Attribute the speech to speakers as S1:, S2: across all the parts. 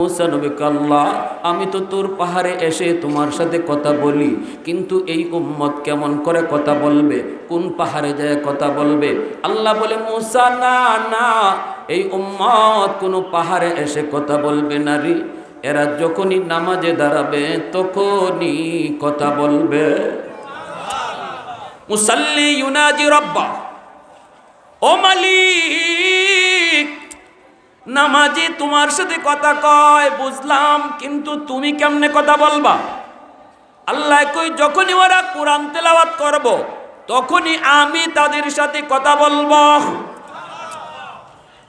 S1: মুসা নবীকে, আল্লাহ আমি তো তোর পাহাড়ে এসে তোমার সাথে কথা বলি, কিন্তু এই উম্মত কেমন করে কথা বলবে, কোন পাহাড়ে যায় কথা বলবে? আল্লাহ বলে, মুসা না না, এই উম্মত কোনো পাহাড়ে এসে কথা বলবে না রে, এরা যখনই নামাজে দাঁড়াবে তখনই কথা বলবে। মুসাল্লি ইউনাজি রব্বা, ও মালিক, নামাজি তোমার সাথে কথা কয় বুঝলাম, কিন্তু তুমি কেমনে কথা বলবা? আল্লাহ কই, যখনই ওরা কোরআন তেলাওয়াত করব তখনই আমি তাদের সাথে কথা বলবো।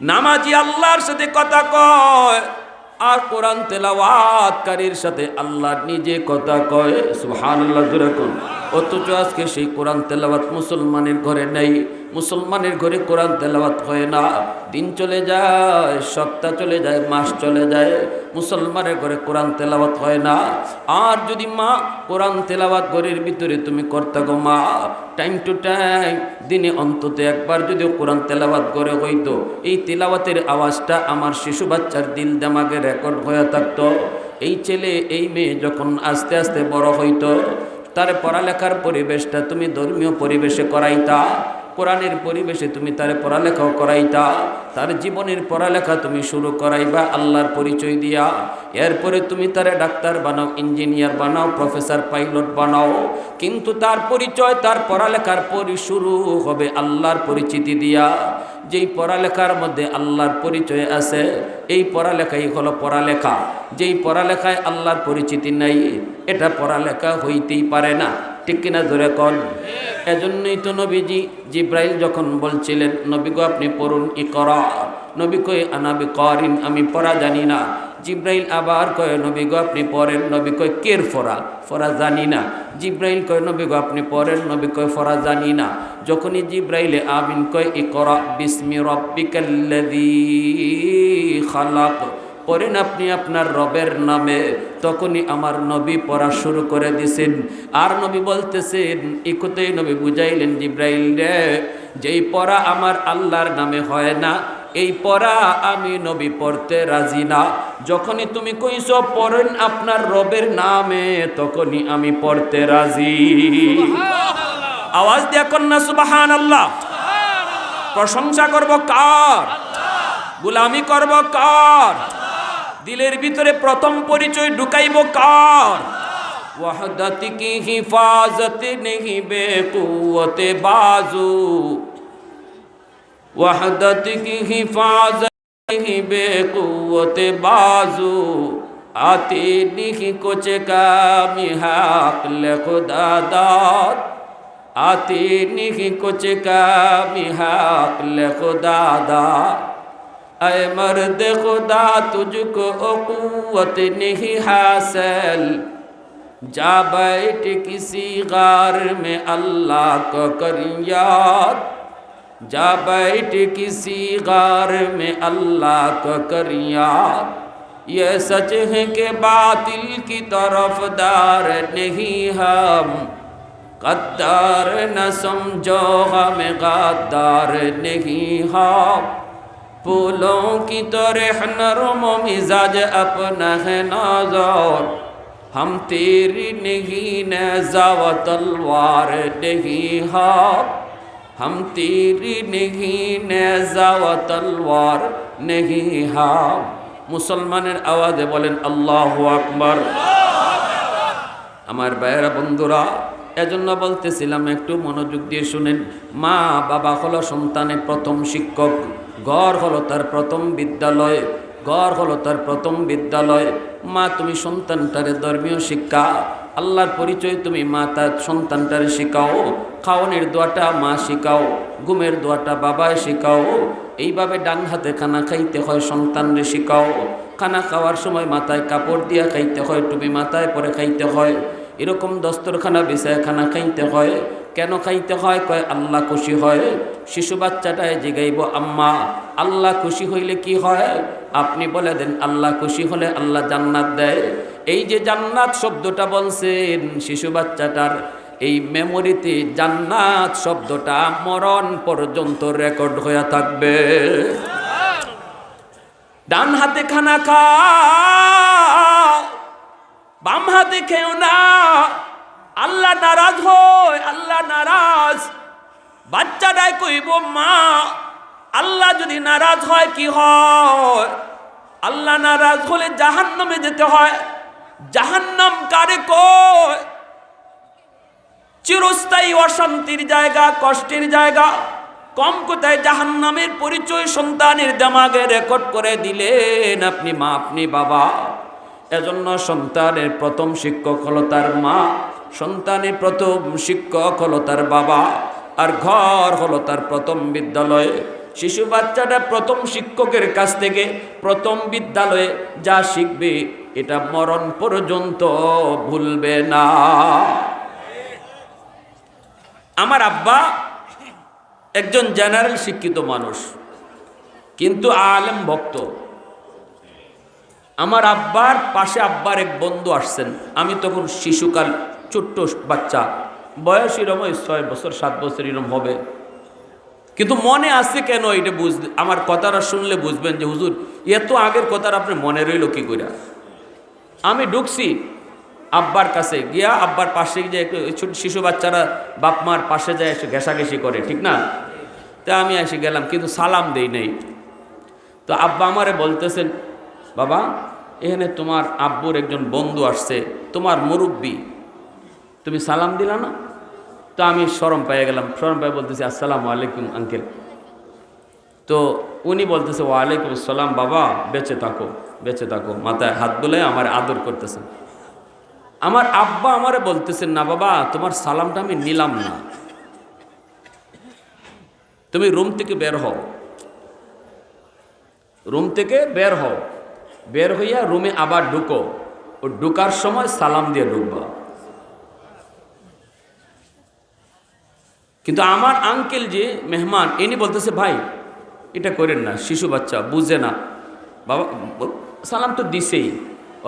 S1: নামাজি আল্লাহর সাথে কথা কয়, আর কোরআন তেলাওয়াতকারীর সাথে আল্লাহ নিজে কথা কয়। সুবহানাল্লাহ জোরে কোন। অথচ আজকে সেই কোরআন তেলাওয়াত মুসলমানের ঘরে নেই, মুসলমানের ঘরে কোরআন তেলাওয়াত হয় না। দিন চলে যায়, সপ্তাহ চলে যায়, মাস চলে যায়, মুসলমানের ঘরে কোরআন তেলাওয়াত হয় না। আর যদি মা কোরআন তেলাওয়াত ঘরের ভিতরে তুমি করতে গো মা, টাইম টু টাইম দিনে অন্তত একবার যদি কোরআন তেলাওয়াত করে হইতো, এই তেলাওয়াতের আওয়াজটা আমার শিশু বাচ্চার দিল দিমাগে রেকর্ড হয়ে থাকতো। এই ছেলে এই মেয়ে যখন আস্তে আস্তে বড় হইতো, তার পড়ালেখার পরিবেশটা তুমি ধর্মীয় পরিবেশে করাইতা, কোরআনের পরিবেশে তুমি তার পড়ালেখাও করাইতা, তার জীবনের পড়ালেখা তুমি শুরু করাইবা আল্লাহর পরিচয় দিয়া। এরপরে তুমি তারে ডাক্তার বানাও, ইঞ্জিনিয়ার বানাও, প্রফেসর, পাইলট বানাও, কিন্তু তার পরিচয়, তার পড়ালেখার শুরু হবে আল্লাহর পরিচিতি দিয়া। যেই পড়ালেখার মধ্যে আল্লাহর পরিচয় আছে, এই পড়ালেখাই হলো পড়ালেখা। যেই পড়ালেখায় আল্লাহর পরিচিতি নাই, এটা পড়ালেখা হইতেই পারে না। ঠিক কিনা জোরে কন? এজন্যই তো নবীজি জিব্রাইল যখন বলছিলেন, নবী গো আপনি পড়ুন, ইকরা, নবী কয় আনা বিকারিন, আমি পড়া জানি না। জিব্রাইল আবার কয়, নবী গো আপনি পড়েন, নবী কয় কের ফরা, ফরা জানি না। জিব্রাইল কয়, নবী গো আপনি পড়েন, নবী কয় ফরা জানি না। যখনই জিব্রাইলে আমিন কয়, ইকরা বিসমি রাব্বিকাল্লাযী খালাক, পড়েন আপনি আপনার রবের নামে, তখনই আমার নবী পড়া শুরু করে দিছেন। আর নবী বলতেছেন, ইকতেই নবী বুঝাইলেন, জিব্রাইল রে, যেই পড়া আমার আল্লাহর নামে হয় না, এই পড়া আমি নবী পড়তে রাজি না। যখনই তুমি কইছো পড়েন আপনার রবের নামে, তখনই আমি পড়তে রাজি। আওয়াজ দিয়া কন্যা সুবহানাল্লাহ। প্রশংসা করব কার? গোলামি করব কার? দিলের ভিতরে প্রথম পরিচয় ঢুকাইব কার? ওয়াহদাত কি হিফাজত নেহি বেকুওতে বাজু, ওয়াহদাত কি হিফাজত নেহি বেকুওতে বাজু, আতে নিহি কোচে কামি হাক লে খুদা দাদ, आते नहीं कुछ कामी हक ले खुदा दा, ऐ मर्द खुदा तुझको क़ुव्वत नहीं हासिल, जा बैठ किसी गार में अल्लाह को कर याद, जा बैठ किसी गार में अल्लाह को कर याद, ये सच है कि बातिल की तरफदार नहीं हम, गद्दार न समझो हमें गद्दार नहीं हम, फूलों की तरह नरम मिजाज अपना है नाज़ुर, हम तेरी नहीं नेज़ा व तलवार नहीं हम, हम तेरी नहीं नेज़ा व तलवार नहीं हम। मुसलमाনের आवाज़े बोलें अल्लाहु আকবার। আমার ভাইয়েরা বন্ধুরা, এজন্য বলতেছিলাম একটু মনোযোগ দিয়ে শুনেন। মা বাবা হলো সন্তানের প্রথম শিক্ষক, ঘর হলো তার প্রথম বিদ্যালয়, ঘর হলো তার প্রথম বিদ্যালয়। মা তুমি সন্তানটারে ধর্মীয় শিক্ষা, আল্লাহর পরিচয় তুমি মা তার সন্তানটারে শিখাও, খাওয়ানোর দোয়াটা মা শিখাও, ঘুমের দোয়াটা বাবায় শিখাও। এইভাবে ডান হাতে খানা খাইতে হয় সন্তানরে শিখাও। খানা খাওয়ার সময় মাথায় কাপড় দিয়া খাইতে হয়, টুপি মাথায় পরে খাইতে হয়। এরকম দস্তরখানা বিছায় খানা খাইতে হয়। কেন খাইতে হয়? কয় আল্লাহ খুশি হয়। শিশু বাচ্চাটায় জিগাইব, আম্মা আল্লাহ খুশি হইলে কি হয়? আপনি বলে দেন, আল্লাহ খুশি হলে আল্লাহ জান্নাত দেয়। এই যে জান্নাত শব্দটা বলছেন, শিশু বাচ্চাটার এই মেমোরিতে জান্নাত শব্দটা মরণ পর্যন্ত রেকর্ড হয়ে থাকবে। ডান হাতে খানা খাও, বাম হাতে খেও না। আল্লাহ নারাজ হয়, আল্লাহ নারাজ। বাচ্চাটাই কইব মা, আল্লাহ যদি নারাজ হয় কি হয়? আল্লাহ নারাজ হলে জাহান্নামে যেতে হয়। জাহান্নাম কারে কয়? চিরস্থায়ী অশান্তির জায়গা, কষ্টের জায়গা। কম কোথায় জাহান্নামের পরিচয় সন্তানের দিমাগে রেকর্ড করে দিলেন আপনি মা, আপনি বাবা। এজন্য সন্তানের প্রথম শিক্ষক হলো তার মা, সন্তানের প্রথম শিক্ষক হলো তার বাবা, আর ঘর হলো তার প্রথম বিদ্যালয়। শিশু বাচ্চাটা প্রথম শিক্ষকের কাছ থেকে প্রথম বিদ্যালয়ে যা শিখবে এটা মরণ পর্যন্ত ভুলবে না। আমার আব্বা একজন জেনারেল শিক্ষিত মানুষ, কিন্তু আলেম ভক্ত। আমার আব্বার পাশে আব্বার এক বন্ধু আসছেন। আমি তখন শিশুকাল, ছোট্ট বাচ্চা, বয়স এরকম 6 বছর 7 বছর এরকম হবে। কিন্তু মনে আছে কেন এটা আমার কথাটা শুনলে বুঝবেন যে হুজুর এত আগের কথাটা আপনার মনে রইল কি করে। আমি ঢুকছি আব্বার কাছে গিয়া, আব্বার পাশে যে ছোট শিশু বাচ্চারা বাপ মার পাশে যায় এসে ঘেঁষাঘেঁষি করে, ঠিক না? তা আমি এসে গেলাম, কিন্তু সালাম দেই নেই। তো আব্বা আমারে বলতেছেন, বাবা এখানে তোমার আব্বুর একজন বন্ধু আসছে, তোমার মুরব্বী, তুমি সালাম দিলা না? তো আমি শরম পেয়ে গেলাম, শরম পেয়ে বলতেছি আসসালামু আলাইকুম আঙ্কেল। তো উনি বলতেছে ওয়ালাইকুম আসসালাম বাবা, বেঁচে থাকো বেঁচে থাকো, মাথায় হাত বুলে আমার আদর করতেছেন। আমার আব্বা আমারে বলতেছেন, না বাবা তোমার সালামটা আমি নিলাম না, তুমি রুম থেকে বের হও, রুম থেকে বের হও, বের হইয়া রুমে আবার ঢুকো, ও ঢুকার সময় সালাম দিয়ে ঢুকবা। কিন্তু আমার আঙ্কেল যে মেহমান, ইনি বলতেছে ভাই এটা করেন না, শিশু বাচ্চা বুঝে না। বাবা সালাম তো দিছেই,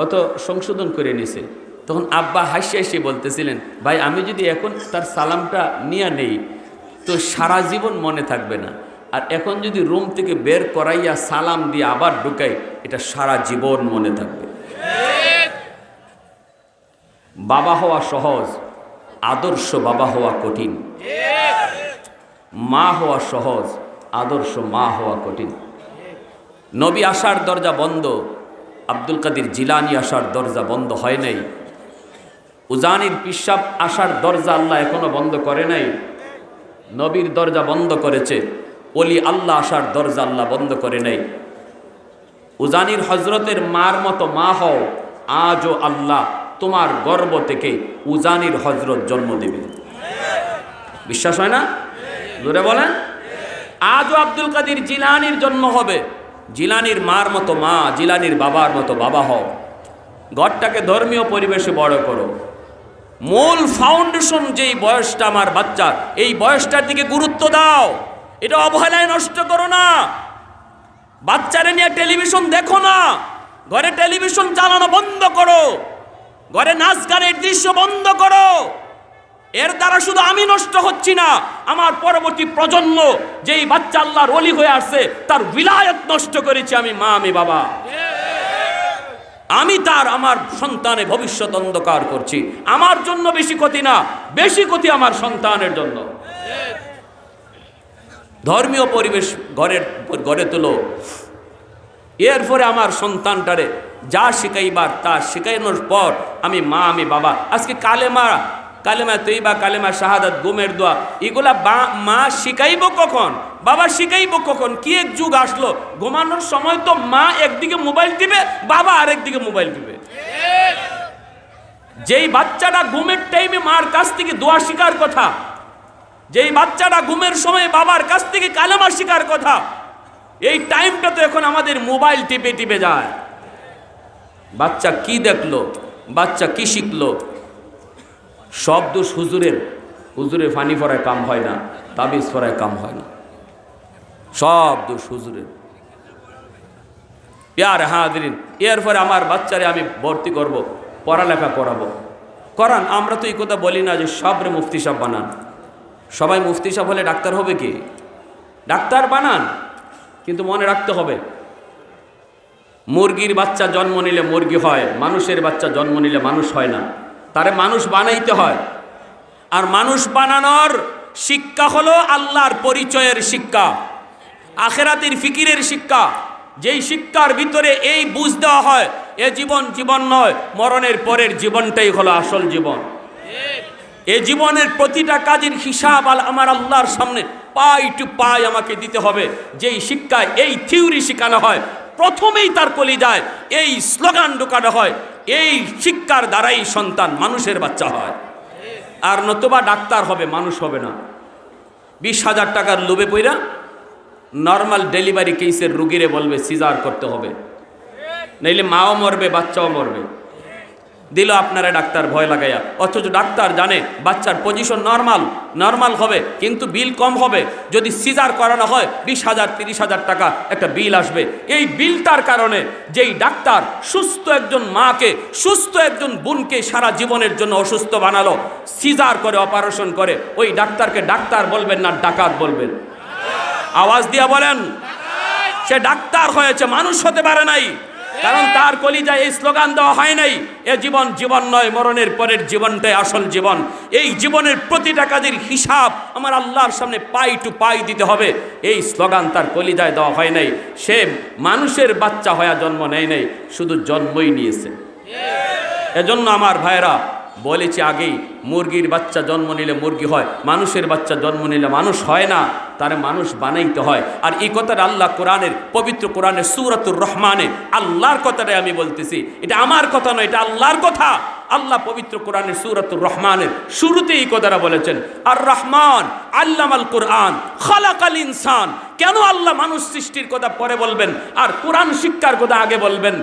S1: অত সংশোধন করে নিছে। তখন আব্বা হাসি হাসি বলতেছিলেন, ভাই আমি যদি এখন তার সালামটা নিয়ে নেই তো সারা জীবন মনে থাকবে না, আর এখন যদি রুম থেকে বের করাইয়া সালাম দিয়ে আবার ঢুকাই এটা সারা জীবন মনে থাকবে। বাবা হওয়া সহজ, আদর্শ বাবা হওয়া কঠিন। মা হওয়া সহজ, আদর্শ মা হওয়া কঠিন। নবী আসার দরজা বন্ধ, আব্দুল কাদের জিলানী আসার দরজা বন্ধ হয় নাই। উজানির পিসাব আসার দরজা আল্লাহ এখনো বন্ধ করে নাই। নবীর দরজা বন্ধ করেছে, ওলি আল্লাহ আসার দরজা আল্লাহ বন্ধ করে নাই। উজানির হজরতের মার মতো মা হও, আজও আল্লাহ তোমার গর্ভ থেকে উজানির হজরত জন্ম দেবে। বিশ্বাস হয় না? জোরে বলেন। আজও আব্দুল কাদের জিলানির জন্ম হবে, জিলানির মার মতো মা, জিলানির বাবার মতো বাবা হও। ঘরটাকে ধর্মীয় পরিবেশে বড় করো। মূল ফাউন্ডেশন যেই বয়সটা আমার বাচ্চা, এই বয়সটার দিকে গুরুত্ব দাও, এটা অবহেলায় নষ্ট করো না। বাচ্চারা নিয়ে টেলিভিশন দেখো না, ঘরে টেলিভিশন চালানো বন্ধ করো, ঘরে নাচ গানের দৃশ্য বন্ধ করো। এর দ্বারা শুধু আমি নষ্ট হচ্ছি না, আমার পরবর্তী প্রজন্ম যেই বাচ্চা আল্লাহর ওলি হয়ে আসছে তার উলায়াত নষ্ট করেছি আমি মা, আমি বাবা। আমি আমার সন্তানের ভবিষ্যৎ অন্ধকার করছি। আমার জন্য বেশি ক্ষতি না, বেশি ক্ষতি আমার সন্তানের জন্য। ধর্মীয় পরিবেশ গড়ে তোলো। এরপরে আমার সন্তানটারে যা শিখাইবার তা শিখাইনোর পর আমি মা, আমি বাবা। আজকে কালেমা তৈবা, কালেমা শাহাদাত, গুমের দোয়া, এগুলা মা শিখাইব কখন, বাবা শিখাইব কখন? কি এক যুগ আসলো, ঘুমানোর সময় তো মা একদিকে মোবাইল টিপে, বাবা আরেকদিকে মোবাইল টিপে। যেই বাচ্চাটা ঘুমের টাইমে মার কাছ থেকে দোয়া শিখার কথা, যেই বাচ্চাটা ঘুমের সময় বাবার কাছ থেকে কালেমা শিখার কথা, এই টাইমটা তো এখন আমাদের মোবাইল টিপে টিপে যায়। বাচ্চা কি দেখলো, বাচ্চা কি শিখলো, সব দোষ হুজুরের। হুজুরের ফানি ফরায় কাম হয় না, তাবিজ ফরায় কাম হয় না, সব দোষ হুজুরের। হাজিরিন, এরপরে আমার বাচ্চারে আমি ভর্তি করব, পড়ালেখা করাবো। করান, আমরা তো এই কথা বলি না যে সবরে মুফতি সাহেব বানান। সবাই মুফতি সাহেব হলে ডাক্তার হবে কি? ডাক্তার বানান, কিন্তু মনে রাখতে হবে মুরগির বাচ্চা জন্ম নিলে মুরগি হয়, মানুষের বাচ্চা জন্ম নিলে মানুষ হয় না, তারে মানুষ বানাইতে হয়। আর মানুষ বানানোর শিক্ষা হলো আল্লাহর পরিচয়ের শিক্ষা, আখেরাতের ফিকিরের শিক্ষা। যেই শিক্ষার ভিতরে এই বুঝ দেওয়া হয় এ জীবন জীবন নয়, মরণের পরের জীবনটাই হলো আসল জীবন। এ জীবনের প্রতিটা কাজের হিসাব আমার আল্লাহর সামনে পাই টু পাই আমাকে দিতে হবে। যেই শিক্ষায় এই থিওরি শেখানো হয়, প্রথমেই তার কলিজায় এই স্লোগান ঢোকানো হয়, এই শিক্ষার দ্বারাই সন্তান মানুষের বাচ্চা হয়। আর নতুবা ডাক্তার হবে, মানুষ হবে না। 20,000 টাকার লোভে পইরা নর্মাল ডেলিভারি কেসের রুগীরে বলবে সিজার করতে হবে, নইলে মাও মরবে বাচ্চাও মরবে। দিল আপনারা ডাক্তার ভয় লাগাইয়া, অথচ ডাক্তার জানে বাচ্চার পজিশন নর্মাল হবে, কিন্তু বিল কম হবে। যদি সিজার করানো হয় 20,000 30,000 টাকা একটা বিল আসবে। এই বিলটার কারণে যেই ডাক্তার সুস্থ একজন মাকে, সুস্থ একজন বোনকে সারা জীবনের জন্য অসুস্থ বানালো, সিজার করে অপারেশন করে, ওই ডাক্তারকে ডাক্তার বলবেন না ডাকাত বলবেন? আওয়াজ দিয়া বলেন। সে ডাক্তার হয়েছে, মানুষ হতে পারে নাই, কারণ তার কলিজায় এই স্লোগান দেওয়া হয় নাই এ জীবন জীবন নয়, মরণের পরের জীবনটাই আসল জীবন। এই জীবনের প্রতিটা কাজের হিসাব আমার আল্লাহর সামনে পাই টু পাই দিতে হবে, এই স্লোগান তার কলিজায় দেওয়া হয় নাই। সে মানুষের বাচ্চা হয়ে জন্ম নেয় নাই, শুধু জন্মই নিয়েছে। এজন্য আমার ভাইরা বলেছি আগেই, মুরগির বাচ্চা জন্ম নিলে মুরগি হয়, মানুষের বাচ্চা জন্ম নিলে মানুষ হয় না, তারে মানুষ বানাইতে হয়। আর এই কথাটা আল্লাহ কোরআনের, পবিত্র কোরআনের সূরাতুর রহমানে আল্লাহর কথাটাই আমি বলতেছি, এটা আমার কথা নয়, এটা আল্লাহর কথা। আল্লাহ পবিত্র কোরআনের সূরাতুর রহমানের শুরুতেই এই কথাটা বলেছেন, আর রহমান আল্লামাল কোরআন খালাকাল ইনসান। কেন আল্লাহ মানুষ সৃষ্টির কথা পরে বলবেন আর কোরআন শিক্ষার কথা আগে বলবেন?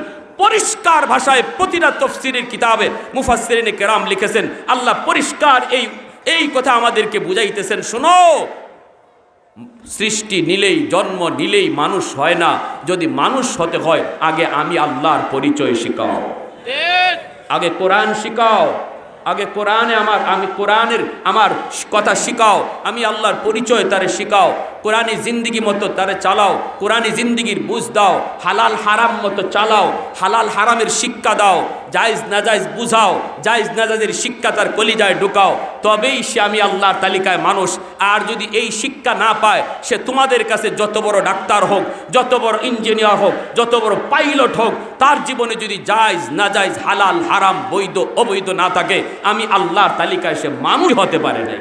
S1: পরিষ্কার ভাষায় প্রতিটা তাফসীরের কিতাবে মুফাসসিরিনে কেরাম লিখেছেন, আল্লাহ পরিষ্কার এই কথা আমাদেরকে বুঝাইতেছেন, শোনো, সৃষ্টি নিলেই, জন্ম নিলেই মানুষ হয় না। যদি মানুষ হতে হয় আগে আমি আল্লাহর পরিচয় শিখাও, আগে কোরআন শিখাও, আগে কোরআনের আমার কথা শিখাও, আমি আল্লাহর পরিচয় তারে শিখাও, কোরআনী জিন্দিগি মতো তারে চালাও, কোরআনী জিন্দিগির বুঝ দাও, হালাল হারাম মতো চালাও, হালাল হারামের শিক্ষা দাও, জায়েজ নাজায়েজ বুঝাও, জায়েজ নাজায়েজের শিক্ষা তার কলিজায় ঢুকাও, তবেই সে আমি আল্লাহর তালিকায় মানুষ। আর যদি এই শিক্ষা না পায়, সে তোমাদের কাছে যত বড় ডাক্তার হোক, যত বড় ইঞ্জিনিয়ার হোক, যত বড় পাইলট হোক, তার জীবনে যদি জায়েজ নাজায়েজ হালাল হারাম বৈধ অবৈধ না থাকে, আমি আল্লাহর তালিকায় সে মানুষ হতে পারে নাই।